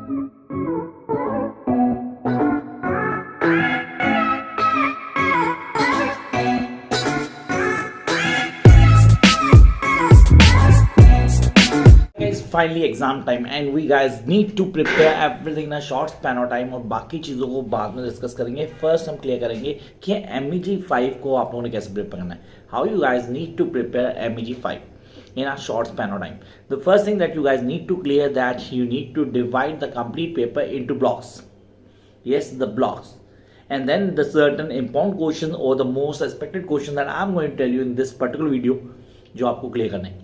Guys, finally exam time and we guys need to prepare everything in a short span of time और बाकी चीज़ों को बाद में डिस्कस करेंगे. फर्स्ट हम क्लियर करेंगे कि MEG 5 को आप लोगों ने कैसे प्रिपेयर करना है. How you guys need to prepare MEG 5 in a short span of time. The first thing that you guys need to clear that you need to divide the complete paper into blocks. Yes, the blocks. And then the certain important question or the most expected question that I'm going to tell you in this particular video जो आपको clear करना है.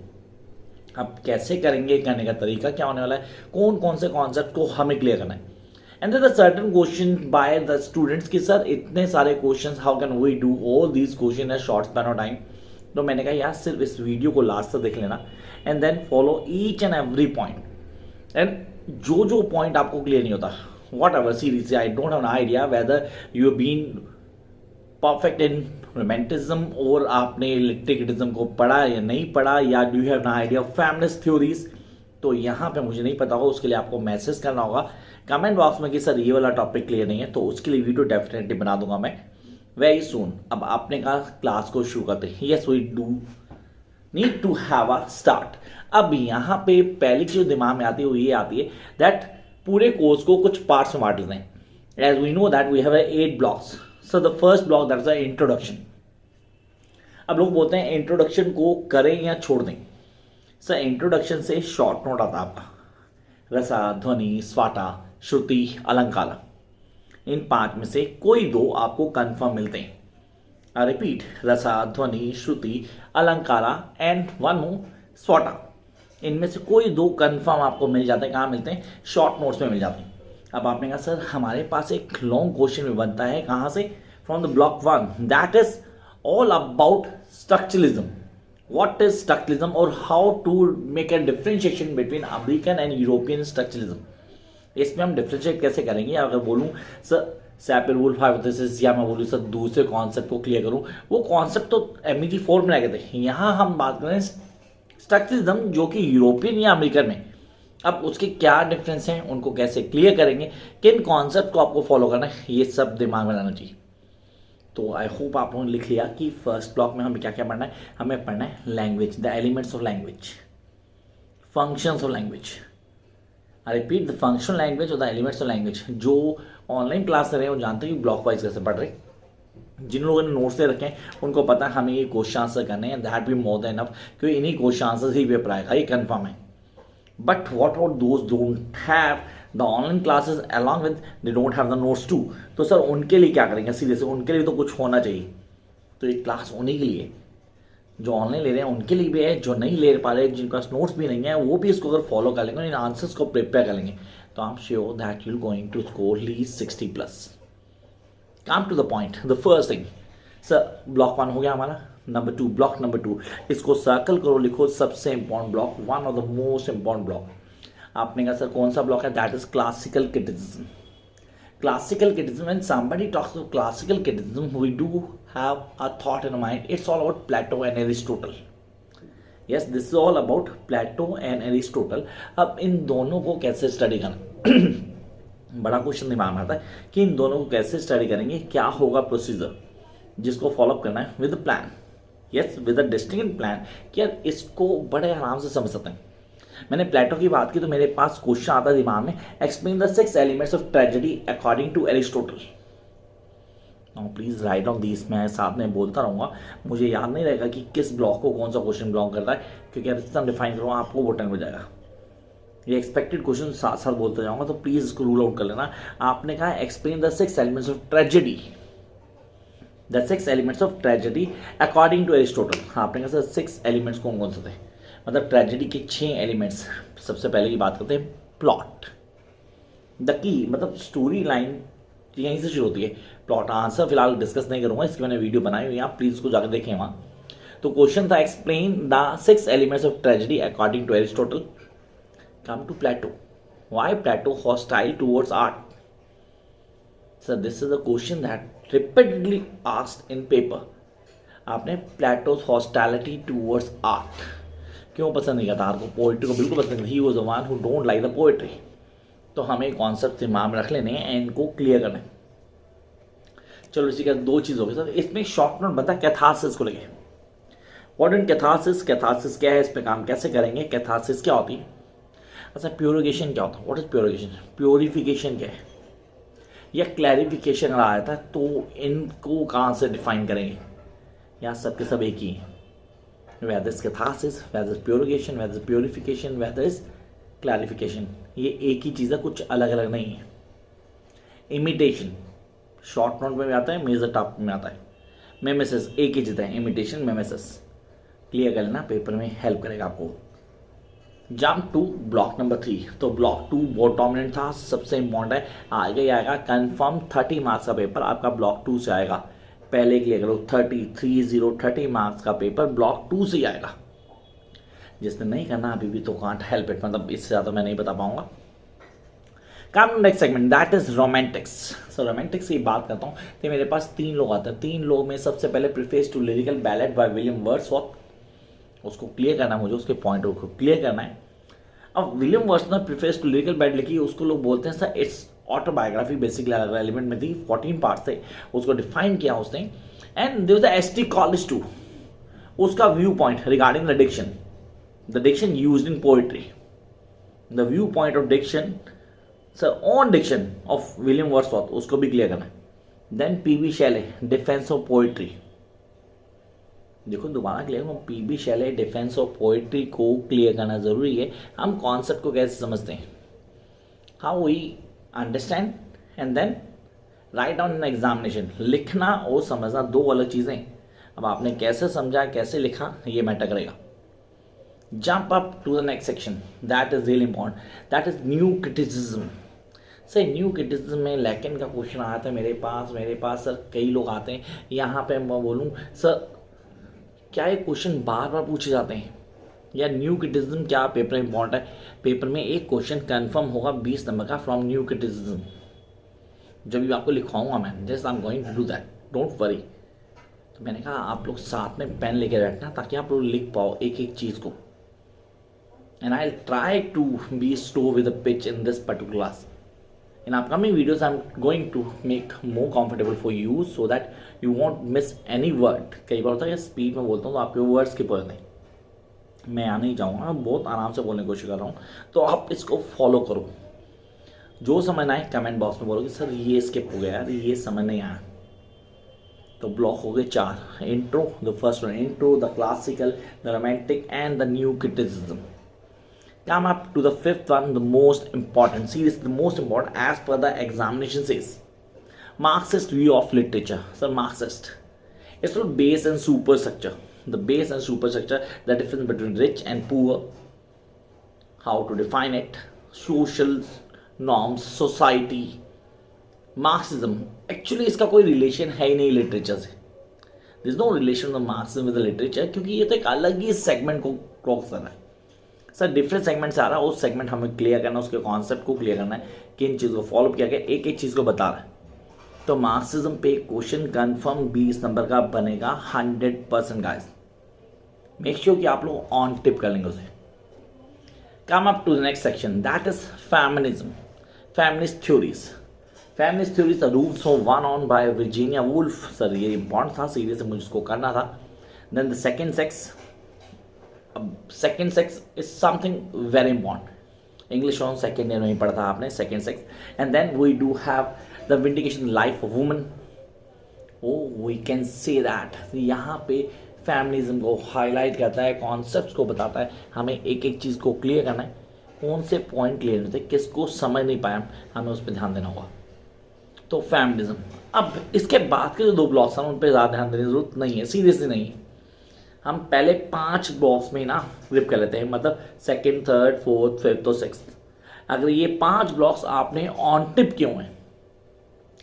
अब कैसे करेंगे, करने का तरीका क्या होने वाला है, कौन कौन से कॉन्सेप्ट को हमें क्लियर करना है. And there are certain question by the students कि सर इतने सारे questions, how can we do all these question in a short span of time. तो मैंने कहा यार सिर्फ इस वीडियो को लास्ट तक देख लेना and then follow each and every point. And जो जो पॉइंट आपको क्लियर नहीं होता, whatever series, I don't have an idea whether you have been perfect in romanticism और आपने इलेक्ट्रिकटिज्म को पढ़ा या नहीं पढ़ा, या do you have an idea of feminist theories. तो यहाँ पे मुझे नहीं पता होगा, उसके लिए आपको मैसेज करना होगा कमेंट बॉक्स में कि सर ये वाला टॉपिक क्लियर नहीं है, तो उसके लिए वीडियो डेफिनेटली बना दूंगा मैं वेरी सून. अब आपने कहा क्लास को शुरू करते हैं. Yes we do need to have a start. अब यहाँ पे पहली चीज दिमाग में आती है वो ये आती है दैट पूरे कोर्स को कुछ पार्ट्स में बांट लेते हैं. As we know that we have 8 blocks. So the first block that is introduction. अब लोग बोलते हैं इंट्रोडक्शन को करें या छोड़ दें. सर इंट्रोडक्शन से शॉर्ट नोट आता है आपका, रसा, ध्वनि, स्वाटा, श्रुति, अलंकारा. इन 5 में से कोई 2 आपको कंफर्म मिलते हैं. आई रिपीट, रसा, ध्वनि, श्रुति, अलंकारा एंड 1 मोर स्वाटा. इनमें से कोई 2 कंफर्म आपको मिल जाते हैं. कहाँ मिलते हैं? शॉर्ट नोट्स में मिल जाते हैं. अब आपने कहा सर हमारे पास एक लॉन्ग क्वेश्चन भी बनता है. कहाँ से? From the block 1 that is all about structuralism. What is structuralism और how to make a differentiation between American and European structuralism. इसमें हम डिफरेंशिएट कैसे करेंगे. अगर बोलूँ सर सैपियर-वुल्फ हाइपोथेसिस, या मैं बोलूँ सर दूसरे कॉन्सेप्ट को क्लियर करूँ, वो कॉन्सेप्ट तो MEG 4 में लगे थे. यहाँ हम बात करें स्ट्रक्चरलिज्म जो कि यूरोपियन या अमेरिकन में. अब उसके क्या डिफरेंस हैं, उनको कैसे क्लियर करेंगे, किन कॉन्सेप्ट को आपको फॉलो करना है, ये सब दिमाग में लाना चाहिए. तो आई होप आप लोगों ने लिख लिया कि फर्स्ट ब्लॉक में हमें क्या क्या पढ़ना है. हमें पढ़ना है language, the elements of language, functions of language. I repeat, the functional language और द एलिमेंट्स ऑफ लैंग्वेज. जो ऑनलाइन क्लास कर रहे हैं वो जानते हैं कि ब्लॉक वाइज कैसे पढ़ रहे हैं. जिन लोगों ने नोट्स दे रखे हैं उनको पता है हमें ये क्वेश्चन आंसर करने हैं. That be more than enough, क्योंकि इन्हीं क्वेश्चन आंसर ही पेपर आएगा, ये कन्फर्म है. But what about those don't have the online classes along with they don't have the notes too? तो सर उनके लिए क्या करेंगे? सीधे से उनके लिए तो कुछ होना चाहिए. तो ये क्लास उन्हीं के लिए जो ऑनलाइन ले रहे हैं उनके लिए भी है, जो नहीं ले पा रहे, जिनके पास नोट्स भी नहीं है, वो भी इसको अगर फॉलो कर लेंगे, इन आंसर्स को प्रिपेयर कर लेंगे, तो I am sure that you going to score least 60+. Come to the point. The first thing, sir block 1 हो गया हमारा. नंबर 2, ब्लॉक नंबर 2, इसको सर्कल करो, लिखो सबसे important block, one of the most important block. आपने कहा सर कौन सा ब्लॉक है? That is classical criticism. Classical criticism, when somebody talks about classical criticism we do have a thought in mind, it's all about Plato and Aristotle. Yes, this is all about Plato and Aristotle. अब इन दोनों को कैसे study करना बड़ा question दिमाग में आता है कि इन दोनों को कैसे स्टडी करेंगे, क्या होगा प्रोसीजर जिसको फॉलोअप करना है with plan. Yes, with a distinct plan कि यार इसको बड़े आराम से समझ सकते हैं. मैंने प्लेटो की बात की तो मेरे पास क्वेश्चन आता है दिमाग में, explain the 6 elements of tragedy according to Aristotle. Now please write down this. मैं साथ में बोलता रहूँगा, मुझे याद नहीं रहेगा कि किस ब्लॉक को कौन सा क्वेश्चन बिलोंग करता है, क्योंकि अगर इतना डिफाइन करूँ आपको वो टाइम हो जाएगा. ये एक्सपेक्टेड क्वेश्चन साथ साथ बोलते जाऊँगा, तो प्लीज इसको रूल आउट कर लेना. आपने कहा explain the 6 elements of tragedy, the 6 elements of tragedy according to Aristotle. आपने कहा सर 6 एलिमेंट्स कौन कौन से थे, मतलब ट्रेजेडी के 6 एलिमेंट्स. सबसे पहले की बात करते हैं प्लॉट, द की, मतलब स्टोरी लाइन यहीं से शुरू होती है. प्लॉट आंसर फिलहाल डिस्कस नहीं करूंगा, इसकी मैंने वीडियो बनाई हुई है, आप प्लीज उसको जाकर देखें वहाँ. तो क्वेश्चन था explain the 6 elements of tragedy according to Aristotle. Come to Plato, why Plato hostile towards art. Sir this is the question that repeatedly asked in paper. आपने प्लेटोज हॉस्टालिटी टुवर्ड्स आर्ट क्यों पसंद नहीं करता? आपको poetry को बिल्कुल पसंद नहीं. He was the one who don't like the poetry. तो हमें कॉन्सेप्ट दिमाग में रख लेने हैं एंड इनको क्लियर करना है। चलो इसी का दो चीज़ हो गई सर। इसमें शॉर्ट नोट बता कैथारसिस को लेके। व्हाट इज कैथारसिस, कैथारसिस क्या है, इस पे काम कैसे करेंगे, कैथारसिस क्या होती है। अच्छा प्योरिफिकेशन क्या होता है, व्हाट इज प्योरिफिकेशन, प्योरिफिकेशन क्या है या क्लैरिफिकेशन अगर आया था तो इनको कहाँ से डिफाइन करेंगे। यहाँ सबके सब एक ही हैं, whether is catharsis, whether is purification, whether is purification, whether is clarification, ये एक ही चीज़ है, कुछ अलग अलग नहीं है। इमिटेशन शॉर्ट नोट में भी आता है, मेजर टॉप में आता है। मेमेसिस एक ही चीज़ है, इमिटेशन मेमेसिस। क्लियर कर लेना, पेपर में हेल्प करेगा आपको। Jump to block number 3। तो ब्लॉक 2 बहुत डोमिनेंट था, सबसे इंपॉर्टेंट है, आगे ही आएगा कन्फर्म 30 मार्क्स का पेपर आपका ब्लॉक 2 से आएगा। पहले क्लियर करो, 30 मार्क्स का पेपर ब्लॉक 2 से ही आएगा। जिसने नहीं करना अभी भी तो कांट हेल्प इट, मतलब इससे ज़्यादा मैं नहीं बता पाऊंगा। काम next segment that is Romantics. So Romantics की बात करता हूँ तो मेरे पास 3 लोग आते हैं। 3 लोग में सबसे पहले preface to lyrical ballad by William Wordsworth, उसको क्लियर करना है मुझे, उसके पॉइंट को क्लियर करना है। अब विलियम वर्ड्सवर्थ ने प्रीफेस टू लिरिकल बैलेट लिखी, उसको लोग बोलते हैं sir it's autobiography, basically element में थी, 14 पार्ट थे, उसको डिफाइन किया उसने। And there was S T Coleridge too, उसका view point regarding the diction used in poetry, the view point of diction sir on diction of William Wordsworth, उसको भी clear करना है। Then P B Shelley defence of poetry, देखो दोबारा clear करो, PB Shelley defence of poetry को clear करना जरूरी है। हम कॉन्सेप्ट को कैसे समझते हैं, how we understand and then write down in examination. लिखना और समझना दो अलग चीज़ें। अब आपने कैसे समझा कैसे लिखा ये मैटर करेगा। Jump up to the next section that is really important, that is new criticism. Sir new criticism में लेकिन का क्वेश्चन आया था मेरे पास सर कई लोग आते हैं। यहाँ पे मैं बोलूँ सर क्या ये क्वेश्चन बार बार पूछे जाते हैं या न्यू क्रिटिसिज्म क्या पेपर में इंपॉर्टेंट है। पेपर में एक क्वेश्चन कंफर्म होगा 20 नंबर का फ्रॉम न्यू क्रिटिसिज्म, जब भी आपको लिखवाऊंगा मैं, just I am going to do that, don't worry. तो मैंने कहा आप लोग साथ में पेन लेके बैठना ताकि आप लोग लिख पाओ एक एक चीज़ को। And I try to be slow with the pitch in this particular class. In upcoming videos, I'm going to make more comfortable for you so that you won't miss any word. कई बार होता है speed में बोलता हूँ तो आपके words skip हो जाते हैं। मैं आने ही जाऊँगा, बहुत आराम से बोलने की कोशिश कर रहा हूँ, तो आप इसको फॉलो करो। जो समझना है कमेंट बॉक्स में बोलो कि सर ये स्किप हो गया यार, ये समझ नहीं आया। तो ब्लॉक हो गए 4। Intro, the first one intro, the classical, the romantic and the new criticism. Come up to the 5th one, the most important. Seriously, the most important as per the examination says. Marxist view of literature. So Marxist. It's called base and superstructure. The base and superstructure, the difference between rich and poor. How to define it. Social norms, society. Marxism. Actually, इसका कोई relation है ही नहीं literature से. There is no relation of Marxism with the literature क्योंकि ये तो एक अलग ही segment को क्रॉस कर रहा है। सर डिफरेंट सेगमेंट से आ रहा है, उस सेगमेंट हमें क्लियर करना है, उसके कॉन्सेप्ट को क्लियर करना है, किन चीज़ को फॉलो किया गया, एक एक चीज़ को बता रहा है। तो मार्क्सिज्म पे क्वेश्चन कंफर्म 20 नंबर का बनेगा 100% गाइस। मेक श्योर कि आप लोग ऑन टिप कर लेंगे उसे। Come up to the next section that is feminism, feminist theories. Feminist theories the roots of one on by Virginia Woolf. Sir ये इंपॉर्टेंट था, सीरियस मुझे इसको करना था। Then the second sex, second sex is something very important. English on second year में ही पढ़ा था आपने second sex. And then we do have the vindication life of woman. Oh we can say that यहाँ पे feminism को highlight करता है, कॉन्सेप्ट्स को बताता है, हमें एक एक चीज़ को क्लियर करना है, कौन से पॉइंट क्लियर होते हैं, किसको समझ नहीं पाया हमें उस पर ध्यान देना होगा। तो फेमिनिज्म। अब इसके बाद के जो 2 ब्लॉक्स हैं उन पर ज़्यादा ध्यान देने की जरूरत नहीं है, सीरियसली नहीं है। हम पहले 5 ब्लॉक्स में ना ग्रिप कर लेते हैं, मतलब 2nd, 3rd, 4th, 5th और 6th। अगर ये 5 ब्लॉक्स आपने ऑन टिप क्यों हैं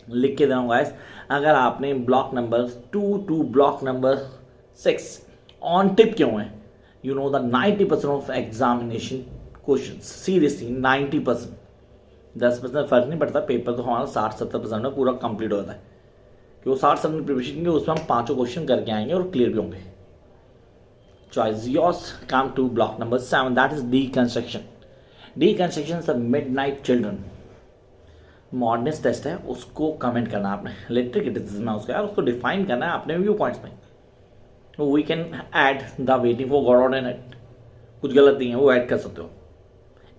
लिख के देना गाइस। अगर आपने block number 2 to block number 6 on tip क्यों है, you know the 90% of examination question, seriously 90%। 10% फर्क नहीं पड़ता, पेपर तो हमारा 60-70% में पूरा कंप्लीट होता है कि वो 60% प्रिपरेशन के उसमें हम 5 क्वेश्चन करके आएंगे और क्लियर भी होंगे। Choice yours. Come to block number 7, that is deconstruction. Deconstruction is the midnight children. Modernist test है उसको कमेंट करना है आपने, लिटरेरी क्रिटिसिज्म है उसका यार, उसको डिफाइन करना है अपने व्यू पॉइंट्स में. We can add the waiting for God in it, कुछ गलत नहीं है वो ऐड कर सकते हो.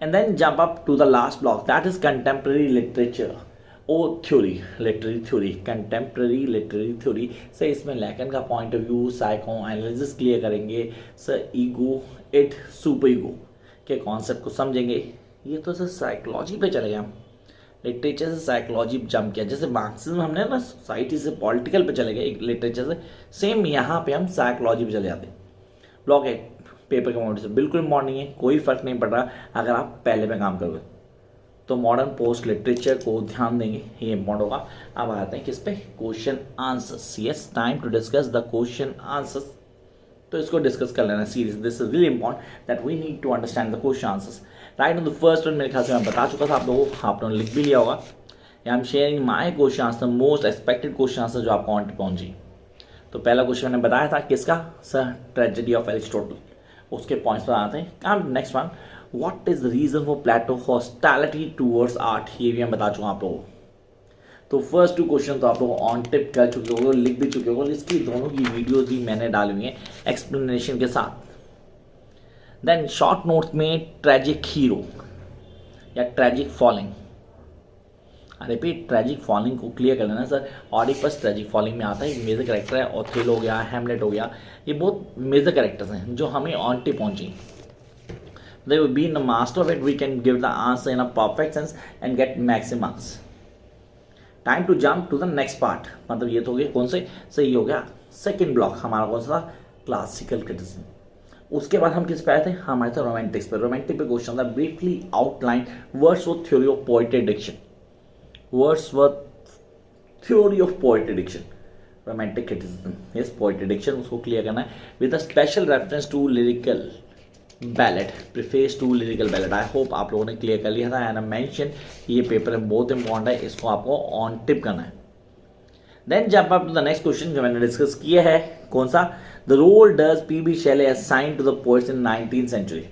And then jump up to the last block, that is contemporary literature O theory, literary theory, contemporary literary theory. Sir इसमें लैकन का point of view, psycho analysis clear करेंगे. Sir ego, it, super ego के concept को समझेंगे. ये तो sir psychology पे चले गए हम, लिटरेचर से साइकोलॉजी जंप किया. जैसे मार्क्सिज्म हमने ना सोसाइटी से पॉलिटिकल पे चले गए लिटरेचर से, सेम यहाँ पे हम साइकोलॉजी पे चले जाते हैं. ब्लॉक 8 पेपर के मॉडल से बिल्कुल इम्पॉर्टेंट नहीं है, कोई फर्क नहीं पड़ रहा अगर आप पहले में काम करोगे तो. मॉडर्न पोस्ट लिटरेचर को ध्यान देंगे, ये इंपॉर्टेंट होगा. अब आते हैं किस पे, question answers. Yes, time to discuss the question answers. तो इसको डिस्कस कर लेना series. This is really important that we need to understand the question answers. Right on the first one मेरे ख्याल से मैं बता चुका था आप लोगों को, आप लोगों ने लिख भी लिया होगा. I am sharing my question answer, most expected question answer जो आपको ऑन पहुंची. तो पहला क्वेश्चन मैंने बताया था किसका, सर ट्रेजेडी ऑफ एरिस्टोटल. उसके पॉइंट्स पर आते हैं. Come next one, what is the reason for Plato hostility towards art, ये भी मैं बता चुका आप लोगों को. तो फर्स्ट 2 क्वेश्चन तो आप लोग ऑन टिप कर चुके हो, लिख भी चुके हो. इसकी दोनों की वीडियोस भी मैंने डाली हुई है एक्सप्लेनेशन के साथ. देन शॉर्ट नोट्स में ट्रेजिक हीरो या ट्रेजिक फॉलिंग. अरे पे ट्रेजिक फॉलिंग को क्लियर कर लेना सर. ऑडिपस ट्रेजिक फॉलिंग में आता है, मेजर कैरेक्टर है. ऑथेलो हो गया, हैमलेट हो गया, ये बहुत मेजर कैरेक्टर्स हैं जो हमें ऑन टिप पहुंची. They will be in the master of it, we can give the answer in a perfect sense and get maximum marks. Time to jump to the next part. मतलब ये तो हो गया कौन से, सही हो गया सेकंड ब्लॉक हमारा कौन सा था, क्लासिकल क्रिटिसिज्म. उसके बाद हम किस पे आए थे, हम आए थे रोमांटिक्स पे. रोमांटिक पे क्वेश्चन था briefly outline Wordsworth theory of poetry addiction. Wordsworth theory of poetry addiction, romantic criticism. Yes, poetry addiction उसको क्लियर करना है with a special reference to lyrical ballad, preface to lyrical ballad. I hope आप लोगों ने clear कर लिया था. And mention ये पेपर में बहुत इंपॉर्टेंट है, इसको आपको ऑन टिप करना है. Then jump up to the next question जो मैंने डिस्कस किया है, कौन सा, the role does P B. Shelley assign to the poets in 19th century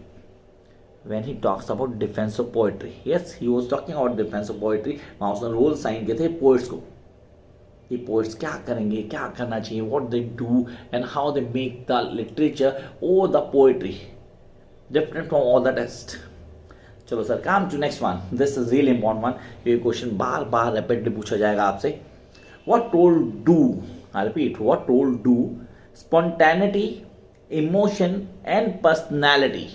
when he talks about defence of poetry. Yes, he was talking about defence of poetry. वहां उसने role sign किए थे पोएट्स को, कि पोएट्स क्या करेंगे, क्या करना चाहिए, what they do and how they make the literature और the poetry different from all the test. चलो sir, come to next one. This is really important one. ये क्वेश्चन बार बार रिपीटली पूछा जाएगा आपसे. What role do, I repeat, what role do spontaneity, emotion and personality,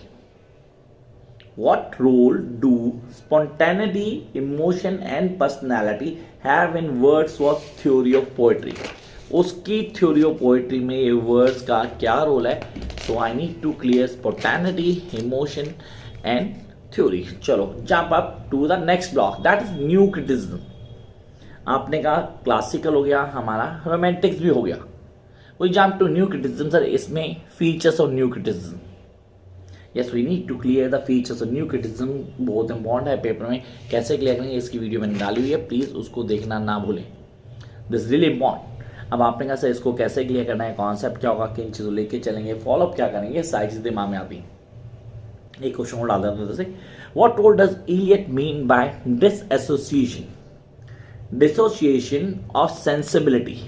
what role do spontaneity, emotion and personality have in Wordsworth theory of poetry. उसकी theory of poetry में ये words का क्या रोल है. So I need to clear spontaneity, emotion and theory. चलो jump up to the next block, that is new criticism. आपने कहा classical हो गया हमारा, रोमांटिक्स भी हो गया. We jump to new criticism. Sir इसमें features of new criticism. Yes, we need to clear the features of new criticism. बहुत इंपॉर्टेंट है पेपर में, कैसे क्लियर करेंगे इसकी वीडियो मैंने डाली हुई है, प्लीज उसको देखना ना भूलें. This really important. अब आपने कहा सर इसको कैसे क्लियर करना है, कॉन्सेप्ट क्या होगा, किन चीज़ों लेके चलेंगे, फॉलोअप क्या करेंगे, सारी चीज़ें दिमाग में आती हैं. एक क्वेश्चन और डाल देते हैं जैसे, what role does Eliot mean by disassociation, dissociation of sensibility.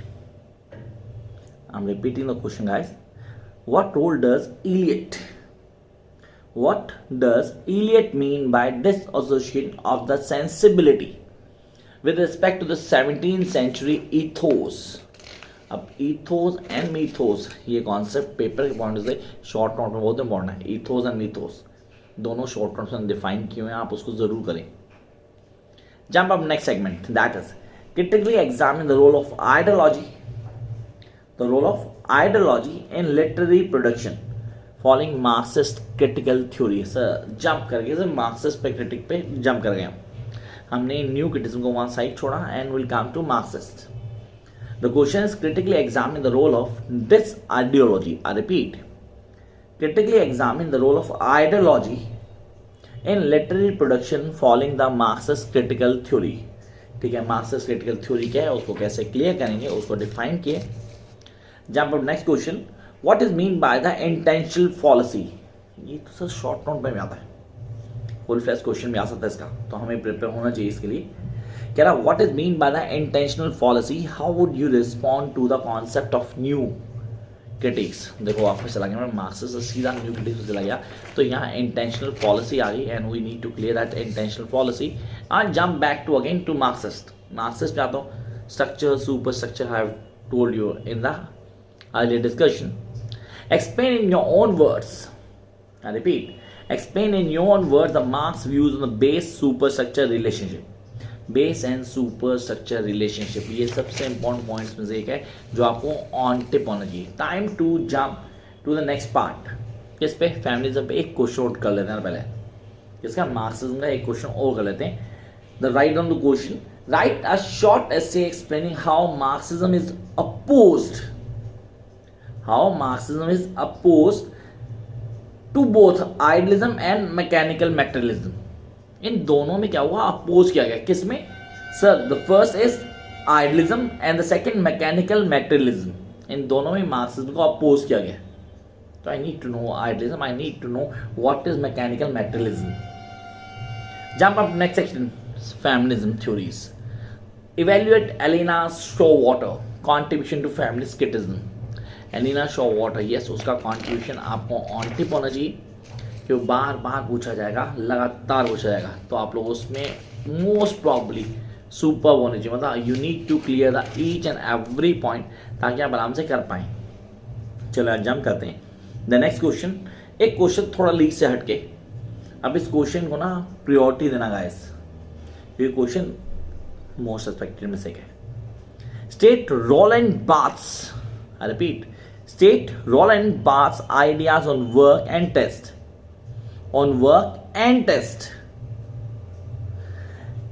I am repeating the question guys. What role does Eliot, what does Eliot mean by dissociation of the sensibility with respect to the 17th century ethos. अब ethos and mythos ये concept paper के point से short note में बहुत important है. ethos and mythos दोनों short note में define किए हैं, आप उसको जरूर करें. Jump up next segment, that is critically examine the role of ideology, the role of ideology in literary production following Marxist critical theory. Sir जंप करके सर मार्क्सिस्ट पे क्रिटिक पे जंप कर गए हमने न्यू क्रिटिसिज्म को वहां साइड छोड़ा and will come to Marxist. The question is critically examine the role of this ideology. I repeat, critically examine the role of ideology in literary production following the Marxist critical theory. ठीक है, Marxist critical theory क्या है, उसको कैसे clear करेंगे, उसको define किए. Jump up next question, what is mean by the intentional fallacy. ये तो सर शॉर्ट नोट में आता है, फुल फ्लैश क्वेश्चन भी आ सकता है इसका, तो हमें प्रिपेयर होना चाहिए इसके लिए. कह रहा what is mean by the intentional fallacy, how would you respond to the concept of new critics. देखो वापस चला गया मैं मार्क्सिस्ट से सीधा न्यू क्रिटिक्स में चला गया, तो यहाँ इंटेंशनल पॉलिसी आ गई and we need to clear that intentional policy and jump back to again to Marxist. Marxist में आता हूँ structure super structure, I have told you in the earlier discussion. Explain in your own words, I repeat, explain in your own words the Marx views on the base superstructure relationship. Base and super structure relationship, ये सबसे important points में से एक है जो आपको on tip होना चाहिए। Time to jump to the next part. किस पे? फैमिलिज्म पे एक क्वेश्चन नोट कर लेते हैं पहले, इसका मार्क्सिज्म का एक क्वेश्चन और कर लेते हैं। The write on the question, write a short essay explaining how Marxism is opposed, how Marxism is opposed to both idealism and mechanical materialism. इन दोनों में क्या हुआ? अपोज किया गया। किसमें sir? The first is idealism and the second mechanical materialism. इन दोनों में मार्क्सिज्म को अपोज किया गया। तो I need to know idealism, I need to know what is mechanical materialism. Jump up next section, feminism theories. Evaluate Elaine Showalter contribution to feminist criticism. Elaine Showalter, yes, उसका contribution आपको on tip होना चाहिए, क्यों बार बार पूछा जाएगा, लगातार पूछा जाएगा, तो आप लोग उसमें मोस्ट प्रॉब्ली सुपर होने चाहिए। मतलब you need to clear the each and every point ताकि आप आराम से कर पाएँ। चलो जंप करते हैं द नेक्स्ट क्वेश्चन। एक क्वेश्चन थोड़ा लीक से हटके, अब इस क्वेश्चन को ना प्रायोरिटी देना गाइस, ये क्वेश्चन मोस्ट एक्सपेक्टेड में से है। State Roland Barthes, I repeat, state Roland Barthes' ideas on work and test. On work and test.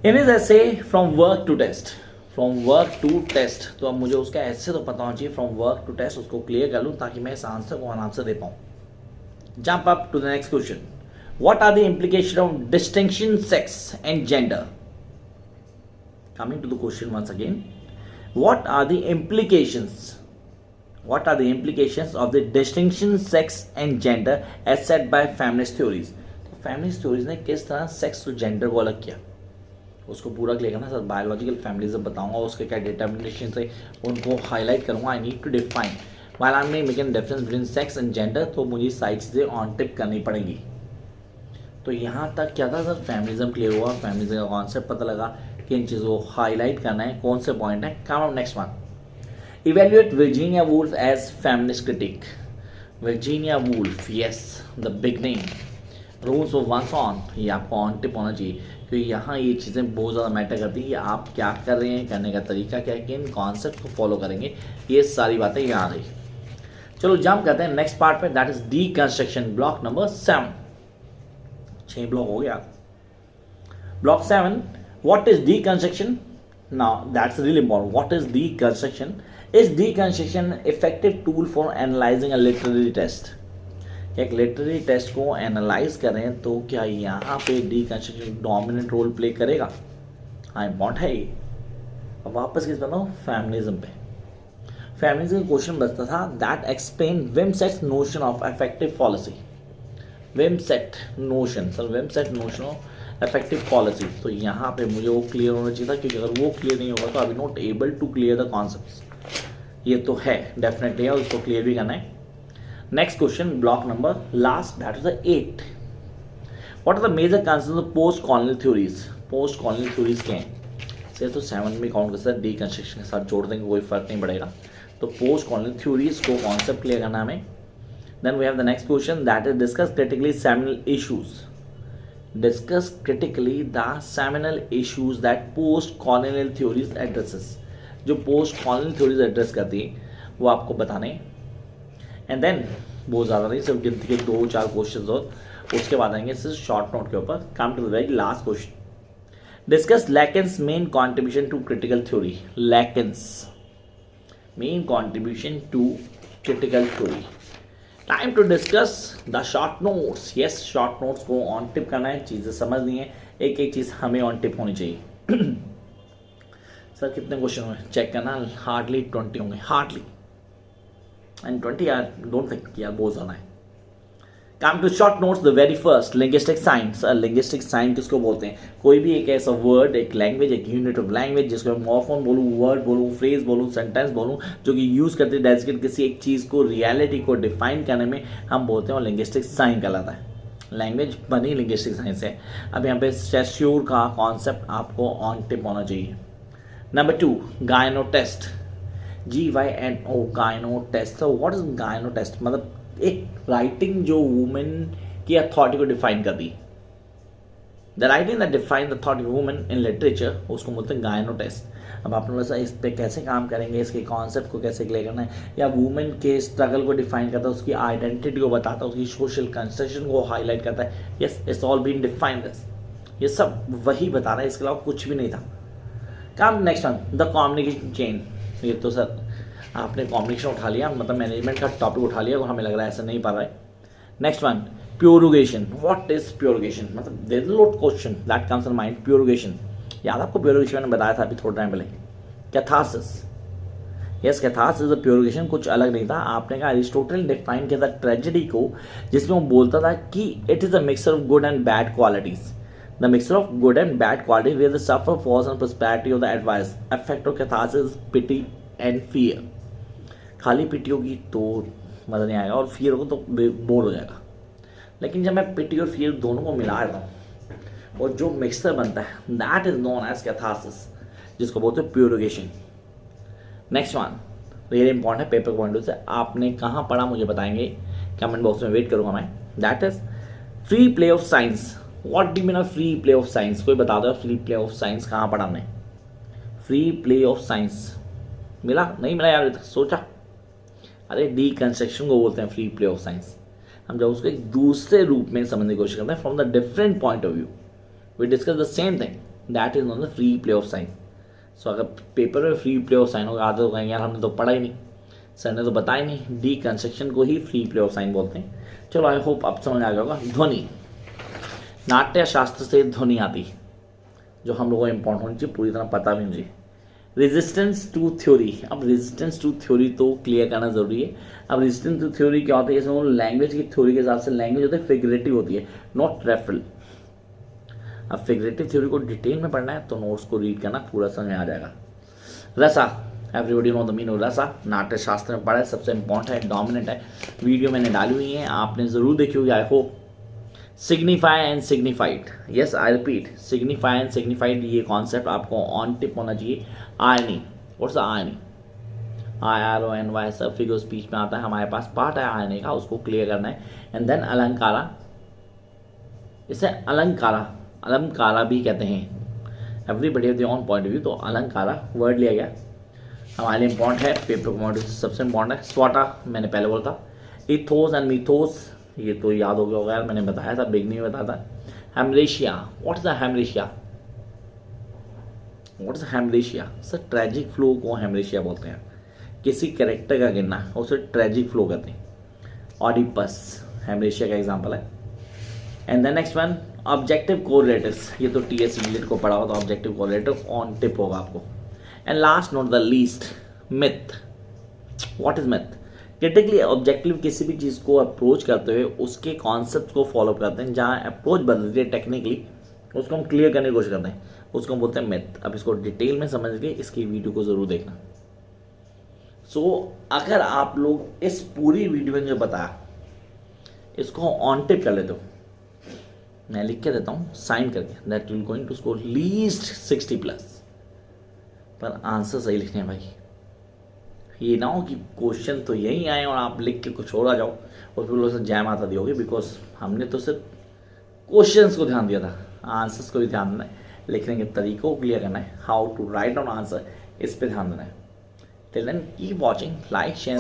In his essay From Work to Test. From Work to Test. तो अब मुझे उसका ऐसे तो पता होना चाहिए, From Work to Test उसको क्लियर कर लूँ ताकि मैं इस आंसर को आराम से दे पाऊँ। Jump up to the next question. What are the implications of distinction sex and gender? Coming to the question once again. What are the implications? What are the implications of the distinction sex and gender as set by feminist theories? तो feminist theories ने किस तरह sex और gender को अलग किया, उसको पूरा क्लियर करना सर। बायोलॉजिकल फेमिनिज्म बताऊंगा, उसके क्या डिटर्मिनेशन से उनको हाईलाइट करूंगा। I need to define while I am making difference between sex and gender, तो मुझे सारी चीज़ें ऑन टिप करनी पड़ेंगी। तो यहाँ तक क्या था सर? फेमिनिज्म क्लियर हुआ, फेमिनिज्म का कॉन्सेप्ट पता लगा, किन चीज़ों को हाईलाइट करना है, कौन से पॉइंट है। Come on next one. Evaluate Virginia Woolf as feminist critic. Virginia Woolf, yes, the big name. Rules of One Song, ये आपको ऑन टिप होना चाहिए, क्योंकि यहाँ ये चीज़ें बहुत ज़्यादा मैटर करती हैं कि आप क्या कर रहे हैं, करने का तरीका क्या है, किन कॉन्सेप्ट को फॉलो करेंगे, ये सारी बातें यहाँ आ रही। चलो जंप करते हैं नेक्स्ट पार्ट पे, that is D construction, block number 7। 6 block हो गया। Block 7, what is D construction? Now that's really important. What is D construction? Is deconstruction effective tool for analyzing a literary test? एक literary test को analyse करें तो क्या यहाँ पे deconstruction dominant role play करेगा? हाँ, इम्पॉर्टेंट है ये। अब वापस किस बताऊँ? फेमिनिज्म पे। फेमिनिज्म का क्वेश्चन बचता था that explain Wimsatt notion of affective fallacy. Wimsatt notion, sir Wimsatt notion of affective fallacy, तो यहाँ पे मुझे वो क्लियर होना चाहिए था, क्योंकि अगर वो क्लियर नहीं होगा तो I will not able to clear the concepts. ये तो है डेफिनेटली है, उसको क्लियर भी करना है। Next question, block number last, that is the 8। What are the major concerns of post colonial theories? Post colonial theories क्या हैं? सिर्फ तो 7 में काउंट कर सकते हैं, डीकंस्ट्रक्शन के साथ जोड़ देंगे, कोई फर्क नहीं पड़ेगा। तो पोस्ट कॉलोनियल थ्योरीज को कॉन्सेप्ट क्लियर करना हमें। Then we have the next question, that is discuss critically seminal issues. Discuss critically the seminal issues that post colonial theories addresses. जो पोस्ट कॉलोनियल थ्योरीज एड्रेस करती है वो आपको बताने। And then बहुत ज़्यादा नहीं, सिर्फ गिनती के 2-4 क्वेश्चन और उसके बाद आएंगे सिर्फ शॉर्ट नोट के ऊपर। Come to the very last question, discuss Lacan's main contribution to critical theory. Lacan's main contribution to critical theory. Time to discuss the short notes. Yes, short notes को on tip करना है, चीज़ें समझनी है, एक एक चीज़ हमें ऑन टिप होनी चाहिए। सर कितने क्वेश्चन हुए चेक करना, हार्डली 20 होंगे, हार्डली। एंड 20 यार डोंट थिंक कि यार बहुत ज़्यादा है। Come to short notes, the very first linguistic science. Linguistic science किसको बोलते हैं? कोई भी एक ऐसा वर्ड, एक लैंग्वेज, एक यूनिट ऑफ लैंग्वेज जिसको मैं मॉर्फोन बोलूँ, वर्ड बोलूँ, फ्रेज बोलूँ, सेंटेंस बोलूँ, जो कि यूज़ करते हैं डेजिग्नेट किसी एक चीज़ को, रियलिटी को डिफाइन करने में, हम बोलते हैं वो लिंग्विस्टिक साइंस कहलाता है। लैंग्वेज बनी लिंग्विस्टिक साइंस है। अब यहाँ पे सेस्योर का कॉन्सेप्ट आपको ऑन टिप होना चाहिए। नंबर 2, गायनो टेस्ट, GYNO, गायनो टेस्ट। तो व्हाट इज गायनो टेस्ट? मतलब एक राइटिंग जो वुमेन की अथॉरिटी को डिफाइन कर दी, the writing that define the authority of women in literature, उसको बोलते हैं गायनो टेस्ट। अब आप लोग इस पे कैसे काम करेंगे, इसके कॉन्सेप्ट को कैसे क्लियर करना है, या वुमेन के स्ट्रगल को डिफाइन करता है, उसकी आइडेंटिटी को बताता है, उसकी सोशल कंस्ट्रक्शन को हाईलाइट करता है। Yes, it's all been defined this, ये सब वही बता रहा है, इसके अलावा कुछ भी नहीं था। काम next one, the communication chain. ये तो सर आपने कम्युनिकेशन उठा लिया, मतलब मैनेजमेंट का टॉपिक उठा लिया, और हमें लग रहा है ऐसा नहीं पा रहा है। Next one, purgation. What is purgation? मतलब there is lot question that comes in mind. Purgation, याद आपको प्योरुगेशन मैंने बताया था अभी थोड़ा टाइम पहले, कैथारसिस। यस, कैथारसिस इज प्योरुगेशन, कुछ अलग नहीं था। आपने कहा अरिस्टोटल डिफाइन किया था ट्रेजेडी को, जिसमें वो बोलता था कि it is a mixture of good and bad qualities, the mixture of good and bad quality where the suffer falls on perspective of the advice, effect of catharsis, pity and fear. खाली pity होगी तो मज़ा नहीं आएगा, और fear होगा तो bore हो जाएगा। लेकिन जब मैं पिटी और फियर दोनों को मिला देता हूँ और जो मिक्सचर बनता है, that is known as catharsis, जिसको बोलते हैं purgation. Next one really important है, पेपर पॉइंट से आपने कहाँ पढ़ा मुझे बताएंगे, कमेंट बॉक्स में वेट करूँगा मैं। That is free play of science. What do mean of free play of science? कोई बता दो, फ्री प्ले ऑफ साइंस कहाँ पढ़ा हमने? फ्री प्ले ऑफ साइंस मिला नहीं मिला यार, सोचा? अरे डीकंस्ट्रक्शन को बोलते हैं फ्री प्ले ऑफ साइंस। हम जब उसको एक दूसरे रूप में समझने की कोशिश करते हैं, from the different point of view, we discuss the same thing, that is known the free play of signs. So अगर पेपर में फ्री प्ले ऑफ साइंस होगा, आधे तो कहेंगे यार हमने तो पढ़ा ही नहीं, सर ने तो बताया नहीं। डीकंस्ट्रक्शन को ही फ्री प्ले ऑफ साइंस बोलते हैं। चलो आई होप अब समझ आ गया होगा। ध्वनि, नाट्य शास्त्र से ध्वनि आती, जो हम लोगों को इंपॉर्टेंट होनी चाहिए, पूरी तरह पता भी मुझे। रेजिस्टेंस टू थ्योरी, अब रेजिस्टेंस टू थ्योरी तो क्लियर करना जरूरी है। अब रेजिस्टेंस टू थ्योरी क्या होता है? इसमें लैंग्वेज की थ्योरी के हिसाब से लैंग्वेज होती है फिगरेटिव होती है, नॉट रेफरल। अब फिगरेटिव थ्योरी को डिटेल में पढ़ना है तो नोट्स को रीड करना, पूरा समझ में आ जाएगा। रसा, everybody know the meaning of रसा, नाट्य शास्त्र में पढ़ा है, सबसे इंपॉर्टेंट है, डोमिनेंट है। वीडियो मैंने डाली हुई है, आपने जरूर देखी होगी I hope. Signify and signified, yes I repeat, signify and signified, ये कॉन्सेप्ट आपको ऑन टिप होना चाहिए। Irony, what's the irony? IRONY सब फिगर स्पीच में आता है, हमारे पास पार्ट है आयरनी का, उसको क्लियर करना है। एंड देन अलंकारा, इसे अलंकारा, अलंकारा भी कहते हैं। Everybody the on point of view, तो अलंकारा वर्ड लिया गया, हमारे लिए इंपॉर्टेंट है, पेपर पॉइंट सबसे इंपॉर्टेंट है। स्वाटा मैंने पहले बोला था। इथोस एंड मिथोस, ये तो याद हो गया होगा यार, मैंने बताया था, बिगनिंग में बताया था। Hamartia, what is the hamartia? What is hamartia? Sir tragic flaw को हेमरेशिया बोलते हैं, किसी कैरेक्टर का गिरना उसे ट्रेजिक फ्लो कहते हैं। ऑडिपस हेमरेशिया का एग्जांपल है। And the next one objective correlatives, ये तो TS इंग्लिश को पढ़ा हुआ, तो ऑब्जेक्टिव कोरिलेटिव ऑन टिप होगा आपको। And last not the least, myth. What is myth? Critically objective किसी भी चीज़ को अप्रोच करते हुए उसके कॉन्सेप्ट को फॉलो करते हैं, जहाँ अप्रोच बदलती है टेक्निकली, उसको हम क्लियर करने की कोशिश करते हैं, उसको हम बोलते हैं मिथ। अब इसको डिटेल में समझ के इसकी वीडियो को ज़रूर देखना। अगर आप लोग इस पूरी वीडियो में जो बताया इसको ऑन टिप कर लेते हो, मैं लिख के देता हूँ साइन करके, that you going to score least 60+। पर आंसर सही लिखने हैं भाई, ये ना हो कि क्वेश्चन तो यही आए और आप लिख के कुछ और आ जाओ और फिर लोग से जैम आता दियोगे, बिकॉज हमने तो सिर्फ क्वेश्चंस को ध्यान दिया था, आंसर्स को भी ध्यान देना है, लिखने के तरीकों को क्लियर करना है, how to write down answer, इस पे ध्यान देना है। Till then keep watching, like share.